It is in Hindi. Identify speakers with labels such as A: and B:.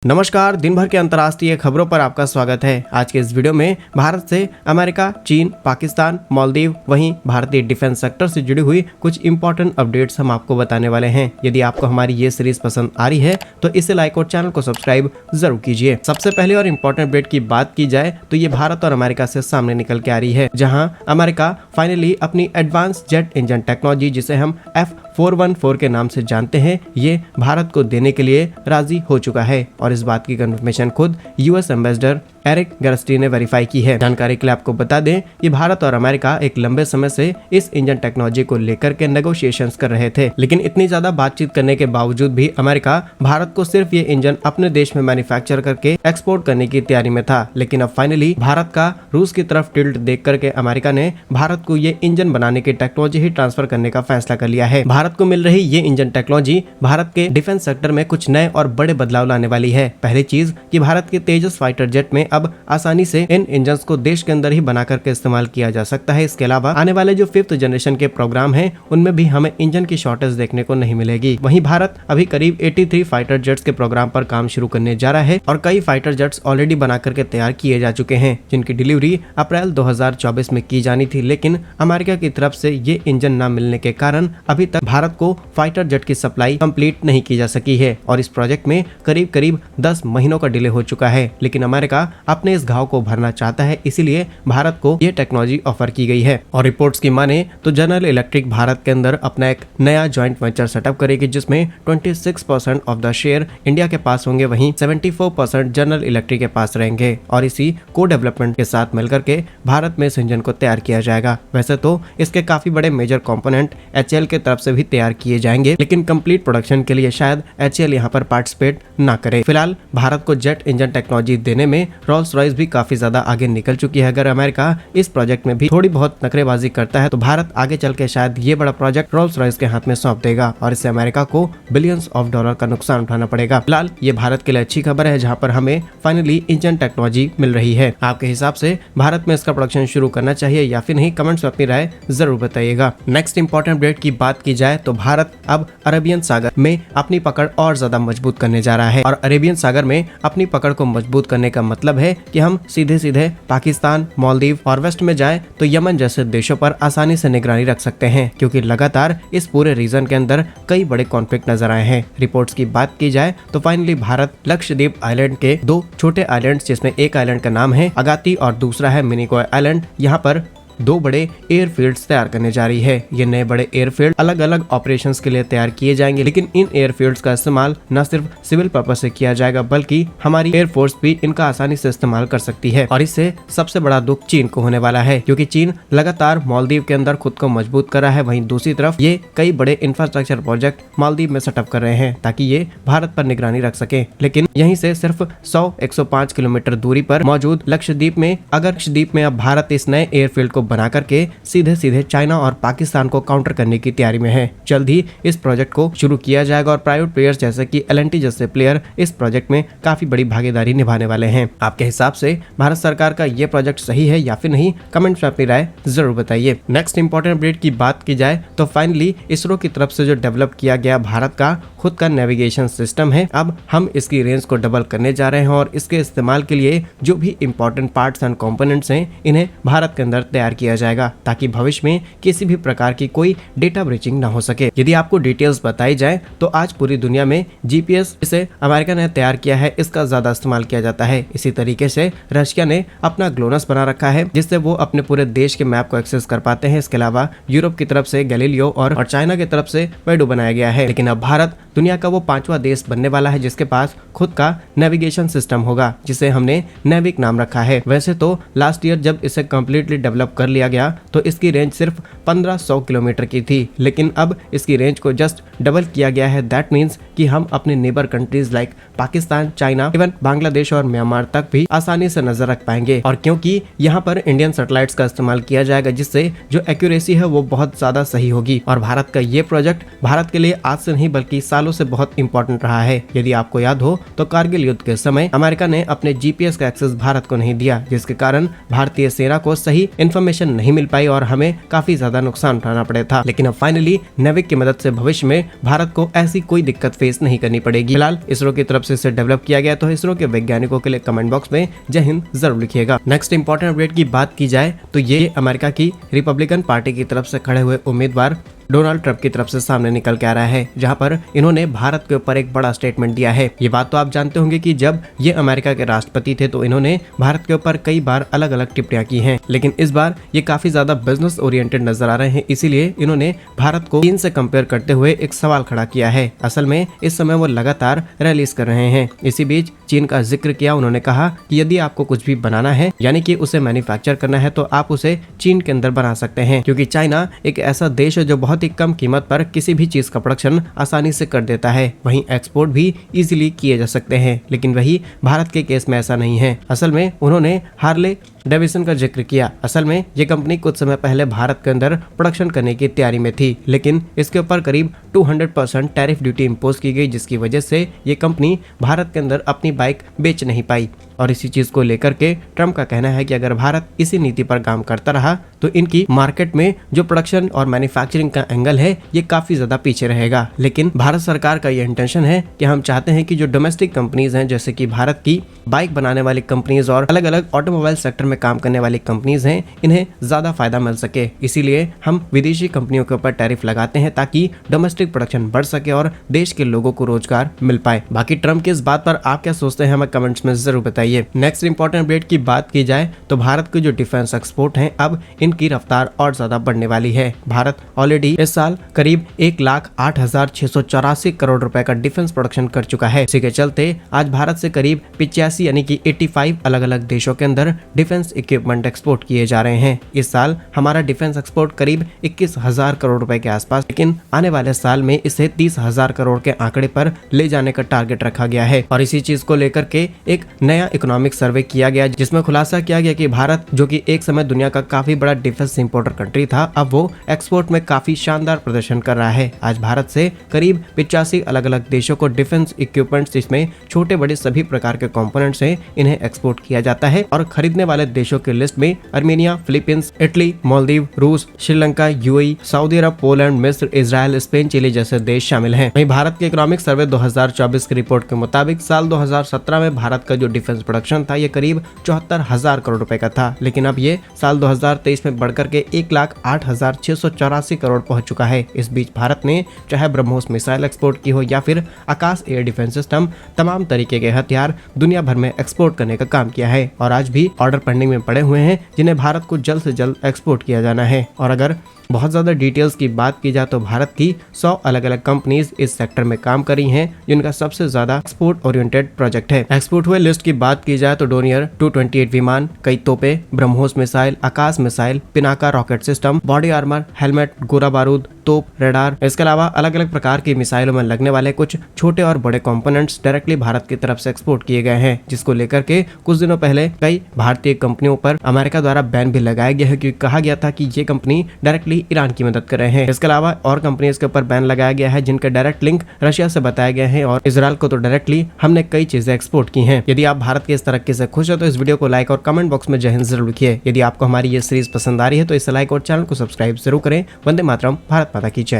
A: नमस्कार, दिन भर के अंतर्राष्ट्रीय खबरों पर आपका स्वागत है। आज के इस वीडियो में भारत से अमेरिका, चीन, पाकिस्तान, मालदीव, वहीं भारतीय डिफेंस सेक्टर से जुड़ी हुई कुछ इंपॉर्टेंट अपडेट्स हम आपको बताने वाले हैं। यदि आपको हमारी ये सीरीज पसंद आ रही है तो इसे लाइक और चैनल को सब्सक्राइब जरूर कीजिए। सबसे पहले और इम्पोर्टेंट अपडेट की बात की जाए तो ये भारत और अमेरिका से सामने निकल के आ रही है, जहाँ अमेरिका फाइनली अपनी एडवांस जेट इंजन टेक्नोलॉजी, जिसे हम F414 के नाम से जानते हैं, ये भारत को देने के लिए राजी हो चुका है। और इस बात की कंफर्मेशन खुद यूएस एम्बेसडर एरिक गरस्टी ने वेरीफाई की है। जानकारी के लिए आपको बता दें, ये भारत और अमेरिका एक लंबे समय से इस इंजन टेक्नोलॉजी को लेकर के नेगोशिएशंस कर रहे थे, लेकिन इतनी ज्यादा बातचीत करने के बावजूद भी अमेरिका भारत को सिर्फ ये इंजन अपने देश में मैन्युफैक्चर करके एक्सपोर्ट करने की तैयारी में था। लेकिन अब फाइनली भारत का रूस की तरफ टिल्ट देख करके अमेरिका ने भारत को ये इंजन बनाने की टेक्नोलॉजी ही ट्रांसफर करने का फैसला कर लिया है। भारत को मिल रही ये इंजन टेक्नोलॉजी भारत के डिफेंस सेक्टर में कुछ नए और बड़े बदलाव लाने वाली है। पहली चीज कि भारत के तेजस फाइटर जेट में अब आसानी से इन इंजन्स को देश के अंदर ही बना करके इस्तेमाल किया जा सकता है। इसके अलावा आने वाले जो 5th जनरेशन के प्रोग्राम हैं, उनमें भी हमें इंजन की शॉर्टेज देखने को नहीं मिलेगी। वहीं भारत अभी करीब 83 फाइटर जेट्स के प्रोग्राम पर काम शुरू करने जा रहा है और कई फाइटर जेट्स ऑलरेडी बना करके तैयार किए जा चुके हैं, जिनकी डिलीवरी अप्रैल 2024 में की जानी थी। लेकिन अमेरिका की तरफ से ये इंजन न मिलने के कारण अभी तक भारत को फाइटर जेट की सप्लाई कंप्लीट नहीं की जा सकी है और इस प्रोजेक्ट में करीब 10 महीनों का डिले हो चुका है। लेकिन अमेरिका अपने इस घाव को भरना चाहता है, इसीलिए भारत को ये टेक्नोलॉजी ऑफर की गई है। और रिपोर्ट्स की माने तो जनरल इलेक्ट्रिक भारत के अंदर अपना एक नया जॉइंट वेंचर सेटअप करेगी, जिसमें 26% ऑफ द शेयर इंडिया के पास होंगे, वहीं 74% जनरल इलेक्ट्रिक के पास रहेंगे। और इसी को डेवलपमेंट के साथ मिलकर के भारत में इस इंजन को तैयार किया जाएगा। वैसे तो इसके काफी बड़े मेजर कंपोनेंट HAL के तरफ से भी तैयार किए जाएंगे, लेकिन कंप्लीट प्रोडक्शन के लिए शायद HAL यहाँ पर पार्टिसिपेट ना करे। फिलहाल भारत को जेट इंजन टेक्नोलॉजी देने में रोल्स रॉयस भी काफी ज्यादा आगे निकल चुकी है। अगर अमेरिका इस प्रोजेक्ट में भी थोड़ी बहुत नखरेबाजी करता है तो भारत आगे चल के शायद ये बड़ा प्रोजेक्ट रोल्स रॉयस के हाथ में सौंप देगा और इससे अमेरिका को बिलियंस ऑफ डॉलर का नुकसान उठाना पड़ेगा। फिलहाल ये भारत के लिए अच्छी खबर है, जहाँ पर हमें फाइनली इंजन टेक्नोलॉजी मिल रही है। आपके हिसाब से भारत में इसका प्रोडक्शन शुरू करना चाहिए या फिर नहीं? कमेंट्स में अपनी राय जरूर बताइएगा। नेक्स्ट इंपॉर्टेंट अपडेट की बात की जाए तो भारत अब अरेबियन सागर में अपनी पकड़ और ज्यादा मजबूत करने जा रहा है। और अरेबियन सागर में अपनी पकड़ को मजबूत करने का मतलब है कि हम सीधे पाकिस्तान, मालदीव और वेस्ट में जाएं तो यमन जैसे देशों पर आसानी से निगरानी रख सकते हैं, क्योंकि लगातार इस पूरे रीजन के अंदर कई बड़े कॉन्फ्लिक्ट नजर आए हैं। रिपोर्ट्स की बात की जाए तो फाइनली भारत लक्षद्वीप आइलैंड के 2 छोटे आइलैंड्स, जिसमें एक आइलैंड का नाम है अगाती और दूसरा है मिनिकॉय आइलैंड, यहाँ पर 2 बड़े एयरफील्ड्स तैयार करने जा रही है। ये नए बड़े एयरफील्ड अलग अलग ऑपरेशंस के लिए तैयार किए जाएंगे, लेकिन इन एयरफील्ड्स का इस्तेमाल न सिर्फ सिविल पर्पस से किया जाएगा, बल्कि हमारी एयरफोर्स भी इनका आसानी से इस्तेमाल कर सकती है। और इससे सबसे बड़ा दुख चीन को होने वाला है, क्योंकि चीन लगातार मालदीव के अंदर खुद को मजबूत कर रहा है। वहीं दूसरी तरफ ये कई बड़े इंफ्रास्ट्रक्चर प्रोजेक्ट मालदीव में सेटअप कर रहे हैं ताकि ये भारत पर निगरानी रख सके। लेकिन यहीं से सिर्फ 100-105 किलोमीटर दूरी पर मौजूद लक्षद्वीप में, अगर लक्षद्वीप में अब भारत इस नए एयरफील्ड को बना करके सीधे चाइना और पाकिस्तान को काउंटर करने की तैयारी में है। जल्द ही इस प्रोजेक्ट को शुरू किया जाएगा और प्राइवेट प्लेयर्स जैसे कि L&T जैसे प्लेयर इस प्रोजेक्ट में काफी बड़ी भागीदारी निभाने वाले हैं। आपके हिसाब से भारत सरकार का ये प्रोजेक्ट सही है या फिर नहीं? कमेंट्स में अपनी राय जरूर बताइए। नेक्स्ट इंपॉर्टेंट अपडेट की बात की जाए तो फाइनली इसरो की तरफ से जो डेवलप किया गया भारत का खुद का नेविगेशन सिस्टम है, अब हम इसकी रेंज को डबल करने जा रहे हैं और इसके इस्तेमाल के लिए जो भी इंपॉर्टेंट पार्ट्स एंड कंपोनेंट्स हैं, इन्हें भारत के अंदर तैयार किया जाएगा ताकि भविष्य में किसी भी प्रकार की कोई डेटा ब्रीचिंग ना हो सके। यदि आपको डिटेल्स बताई जाए तो आज पूरी दुनिया में GPS इसे अमेरिका ने तैयार किया है, इसका ज्यादा इस्तेमाल किया जाता है। इसी तरीके से रशिया ने अपना ग्लोनस बना रखा है, जिससे वो अपने पूरे देश के मैप को एक्सेस कर पाते हैं। इसके अलावा यूरोप की तरफ से गैलीलियो और चाइना की तरफ से वेडो बनाया गया है। लेकिन अब भारत दुनिया का वो 5वां देश बनने वाला है जिसके पास खुद का नेविगेशन सिस्टम होगा, जिसे हमने नेविक नाम रखा है। वैसे तो लास्ट ईयर जब इसे कम्प्लीटली डेवलप कर लिया गया तो इसकी रेंज सिर्फ 1500 किलोमीटर की थी, लेकिन अब इसकी रेंज को जस्ट डबल किया गया है। दैट मीन्स कि हम अपने neighbour countries like Pakistan, China, even Bangladesh और म्यांमार तक भी आसानी से नजर रख पाएंगे। और क्योंकि यहाँ पर इंडियन सैटेलाइट्स का इस्तेमाल किया जाएगा, जिससे जो एक्यूरेसी है वो बहुत ज्यादा सही होगी। और भारत का ये प्रोजेक्ट भारत के लिए आज से नहीं बल्कि सालों से बहुत इंपॉर्टेंट रहा है। यदि आपको याद हो तो कारगिल युद्ध के समय अमेरिका ने अपने GPS का एक्सेस भारत को नहीं दिया, जिसके कारण भारतीय सेना को सही इन्फॉर्मेशन इन्फॉर्मेशन नहीं मिल पाई और हमें काफी ज्यादा नुकसान उठाना पड़ा था। लेकिन अब फाइनली नेविक की मदद से भविष्य में भारत को ऐसी कोई दिक्कत फेस नहीं करनी पड़ेगी। फिलहाल इसरो की तरफ से इसे डेवलप किया गया। तो इसरो के वैज्ञानिकों के लिए कमेंट बॉक्स में जय हिंद जरूर लिखिएगा। नेक्स्ट इंपॉर्टेंट अपडेट की बात की जाए तो ये अमेरिका की रिपब्लिकन पार्टी की तरफ से खड़े हुए उम्मीदवार डोनाल्ड ट्रंप की तरफ से सामने निकल के आ रहा है, जहां पर इन्होंने भारत के ऊपर एक बड़ा स्टेटमेंट दिया है। ये बात तो आप जानते होंगे कि जब ये अमेरिका के राष्ट्रपति थे तो इन्होंने भारत के ऊपर कई बार अलग अलग टिप्पणियां की हैं, लेकिन इस बार ये काफी ज्यादा बिजनेस ओरिएंटेड नजर आ रहे हैं। इसीलिए इन्होंने भारत को चीन से कंपेयर करते हुए एक सवाल खड़ा किया है। असल में इस समय वो लगातार रैलीज कर रहे हैं। इसी बीच चीन का जिक्र किया। उन्होंने कहा कि यदि आपको कुछ भी बनाना है, यानी कि उसे मैन्युफैक्चर करना है, तो आप उसे चीन के अंदर बना सकते हैं, क्योंकि चाइना एक ऐसा देश है जो बहुत ही कम कीमत पर किसी भी चीज का प्रोडक्शन आसानी से कर देता है। वहीं एक्सपोर्ट भी इजीली किए जा सकते हैं, लेकिन वही भारत के केस में ऐसा नहीं है। असल में उन्होंने हार्ले डेविसन का जिक्र किया। असल में ये कंपनी कुछ समय पहले भारत के अंदर प्रोडक्शन करने की तैयारी में थी, लेकिन इसके ऊपर करीब 200% टैरिफ ड्यूटी इम्पोज की गई, जिसकी वजह से ये कंपनी भारत के अंदर अपनी बाइक बेच नहीं पाई। और इसी चीज को लेकर के ट्रंप का कहना है कि अगर भारत इसी नीति पर काम करता रहा तो इनकी मार्केट में जो प्रोडक्शन और मैन्युफैक्चरिंग का एंगल है ये काफी ज्यादा पीछे रहेगा। लेकिन भारत सरकार का ये इंटेंशन है कि हम चाहते हैं कि जो डोमेस्टिक कंपनीज हैं, जैसे कि भारत की बाइक बनाने वाली कंपनीज और अलग अलग ऑटोमोबाइल सेक्टर में काम करने वाली कंपनीज हैं, इन्हें ज्यादा फायदा मिल सके। इसीलिए हम विदेशी कंपनियों के ऊपर टैरिफ लगाते हैं ताकि डोमेस्टिक प्रोडक्शन बढ़ सके और देश के लोगों को रोजगार मिल पाए। बाकी ट्रंप की इस बात पर आप क्या सोचते हैं, हमें कमेंट्स में जरूर बताइए। नेक्स्ट इंपॉर्टेंट अपडेट की बात की जाए तो भारत के जो डिफेंस एक्सपोर्ट हैं, अब इनकी रफ्तार और ज्यादा बढ़ने वाली है। भारत ऑलरेडी इस साल करीब 1,08,684 करोड़ रुपए का डिफेंस प्रोडक्शन कर चुका है। इसी के चलते आज भारत से करीब 85 यानी कि 85 अलग अलग देशों के अंदर डिफेंस इक्विपमेंट एक्सपोर्ट किए जा रहे हैं। इस साल हमारा डिफेंस एक्सपोर्ट करीब 21,000 करोड़ रुपए के आसपास, लेकिन आने वाले साल में इसे 30,000 करोड़ के आंकड़े पर ले जाने का टारगेट रखा गया है। और इसी चीज को लेकर के एक नया इकोनॉमिक सर्वे किया गया, जिसमें खुलासा किया गया कि भारत, जो कि एक समय दुनिया का काफी बड़ा डिफेंस इंपोर्टर कंट्री था, अब वो एक्सपोर्ट में काफी शानदार प्रदर्शन कर रहा है। आज भारत से करीब 85 अलग अलग देशों को डिफेंस इक्विपमेंट्स, जिसमें छोटे बड़े सभी प्रकार के कंपोनेंट्स हैं, इन्हें एक्सपोर्ट किया जाता है। और खरीदने वाले देशों की लिस्ट में अर्मेनिया, फिलीपींस, इटली, मालदीव, रूस, श्रीलंका, यूएई, सऊदी अरब, पोलैंड, मिस्र, इजराइल, स्पेन, चिली जैसे देश शामिल हैं। वहीं भारत के इकोनॉमिक सर्वे 2024 की रिपोर्ट के मुताबिक साल 2017 में भारत का जो डिफेंस प्रोडक्शन था ये करीब 74,000 करोड़ रुपए का था, लेकिन अब ये साल 2023 में बढ़कर के 1,08,684 करोड़ पहुंच चुका है। इस बीच भारत ने चाहे ब्रह्मोस मिसाइल एक्सपोर्ट की हो या फिर आकाश एयर डिफेंस सिस्टम, तमाम तरीके के हथियार दुनिया भर में एक्सपोर्ट करने का काम किया है और आज भी ऑर्डर पेंडिंग में पड़े हुए हैं, जिन्हें भारत को जल्द से जल्द एक्सपोर्ट किया जाना है। और अगर बहुत ज्यादा डिटेल्स की बात की जाए तो भारत की 100 अलग अलग कंपनीज इस सेक्टर में काम कर रही हैं, जिनका सबसे ज्यादा एक्सपोर्ट ओरिएंटेड प्रोजेक्ट है। एक्सपोर्ट हुए लिस्ट की बात की जाए तो डोनियर 228 विमान, कई तोपे, BrahMos missile, Akash missile, Pinaka rocket system, body armour, helmet, गोला बारूद, तोप, रेडार, इसके अलावा अलग अलग प्रकार की मिसाइलों में लगने वाले कुछ छोटे और बड़े कंपोनेंट्स डायरेक्टली भारत की तरफ से एक्सपोर्ट किए गए हैं, जिसको लेकर के कुछ दिनों पहले कई भारतीय कंपनियों पर अमेरिका द्वारा बैन भी लगाया गया है, क्योंकि कहा गया था कि ये कंपनी डायरेक्टली ईरान की मदद कर रहे हैं। इसके अलावा और कंपनीज के ऊपर बैन लगाया गया है जिनके डायरेक्ट लिंक रशिया से बताया गया है, और इजराइल को तो डायरेक्टली हमने कई चीजें एक्सपोर्ट की हैं। यदि आप भारत के इस तरक्की से खुश हो तो इस वीडियो को लाइक और कमेंट बॉक्स में जय हिंद जरूर लिखिए। यदि आपको हमारी ये सीरीज पसंद आ रही है तो इसे लाइक और चैनल को सब्सक्राइब जरूर करें। वंदे मातरम, भारत माता की जय।